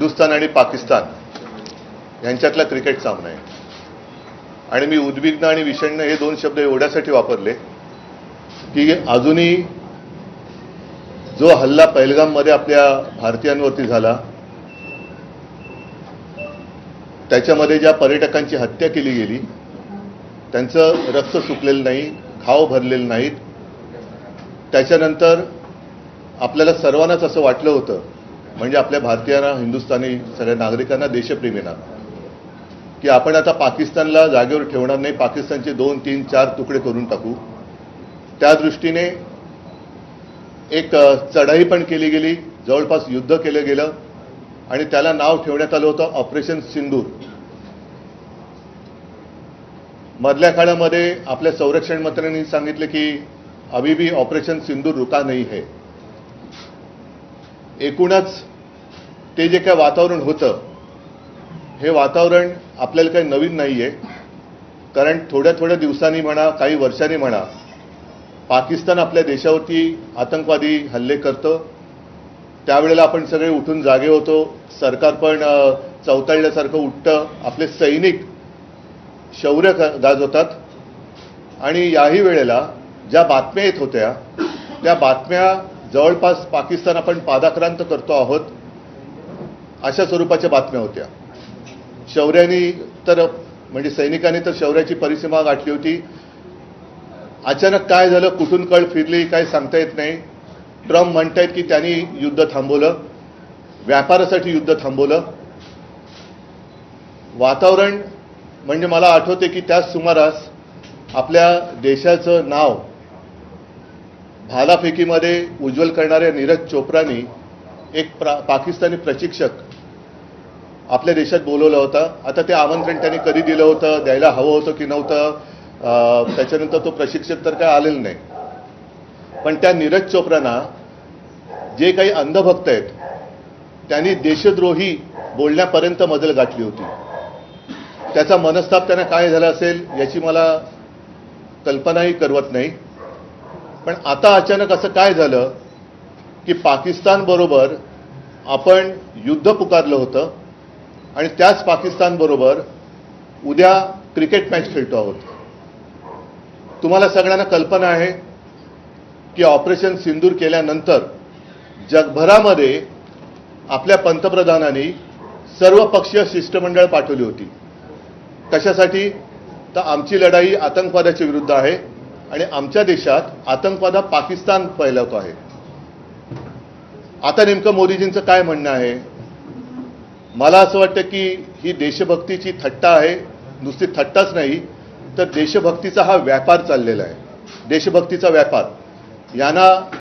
हिंदुस्थान आणि पाकिस्तान यांच्यातला क्रिकेट सामना आहे आणि मी उद्विग्न आणि विषण्ण हे दोन शब्द एवढ्यासाठी वापरले की अजूनही जो हल्ला पहलगाममध्ये आपल्या भारतीयांवरती झाला त्याच्यामध्ये ज्या पर्यटकांची हत्या केली गेली त्यांचं रक्त सुकलेलं नाही, घाव भरलेले नाहीत। त्याच्यानंतर आपल्याला सर्वांनाच असं वाटलं होतं, म्हणजे आपल्या भारतीयांना, हिंदुस्थानी सगळ्या नागरिकांना, देशप्रेमींना, की आपण आता पाकिस्तानला जागेवर ठेवणार नाही, पाकिस्तानचे 2, 3, 4 तुकडे करून टाकू। त्या दृष्टीने एक चढाई पण केली गेली, जवळपास युद्ध केलं गेलं आणि त्याला नाव ठेवण्यात आलं होतं ऑपरेशन सिंदूर। मधल्या काळामध्ये आपल्या संरक्षण मंत्र्यांनी सांगितले की अभी भी ऑपरेशन सिंदूर रुका नहीं है। एकूणच ते जे काय वातावरण होतं हे वातावरण आपल्याला काही नवीन नाहीये, कारण थोड्या थोड्या दिवसांनी म्हणा, काही वर्षांनी म्हणा, पाकिस्तान आपल्या देशावरती आतंकवादी हल्ले करतं। त्यावेळेला आपण सगळे उठून जागे होतो, सरकार पण चवताळल्यासारखं उठतं, आपले सैनिक शौर्य गाजवतात आणि याही वेळेला ज्या बातम्या येत होत्या त्या बातम्या जवळपास पाकिस्तान आपण पादाक्रांत करतो आहोत अशा स्वरूपाच्या बातम्या होत्या। शौर्याने तर म्हणजे सैनिकांनी तर शौर्याची परिसीमा गाठली होती। अचानक काय झालं, कुठून कळ फिरली काय सांगता येत नाही। ट्रम्प म्हणतायत की त्यांनी युद्ध थांबवलं, व्यापारासाठी युद्ध थांबवलं। वातावरण म्हणजे मला आठवते की त्याच सुमारास आपल्या देशाचं नाव भालाफेकीमध्ये उज्ज्वल करणाऱ्या नीरज चोप्रानी एक पाकिस्तानी प्रशिक्षक आपल्या देशात बोलवलं होतं। आता ते आमंत्रण त्यांनी कधी दिलं होतं, द्यायला हवं होतं की नव्हतं, त्याच्यानंतर तो प्रशिक्षक तर काय आलेला नाही। पण त्या नीरज चोप्रांना जे काही अंधभक्त आहेत त्यांनी देशद्रोही बोलण्यापर्यंत मजल गाठली होती। त्याचा मनस्ताप त्यांना काय झाला असेल याची मला कल्पनाही करवत नाही। पण आता अचानक असं काय झालं की पाकिस्तान बरोबर आपण युद्ध पुकारलं होतं आणि त्याच पाकिस्तान बरोबर उद्या क्रिकेट मॅच खेळतो आहोत। तुम्हाला सगळ्यांना कल्पना आहे की ऑपरेशन सिंदूर केल्यानंतर जगभरामध्ये आपल्या पंतप्रधानांनी सर्वपक्षीय शिष्टमंडळ पाठवली होती। कशासाठी? तर आमची लढाई आतंकवादाच्या विरुद्ध आहे आणि आमच्या देशात आतंकवाद पाकिस्तान फैलवतो आहे। आता नेमकं मोदीजींचं काय म्हणणं आहे? मला असं वाटतं की ही देशभक्तीची थट्टा आहे। नुसती थट्टाच नाही तर देशभक्तीचा हा व्यापार चाललेला आहे, देशभक्तीचा व्यापार। यांना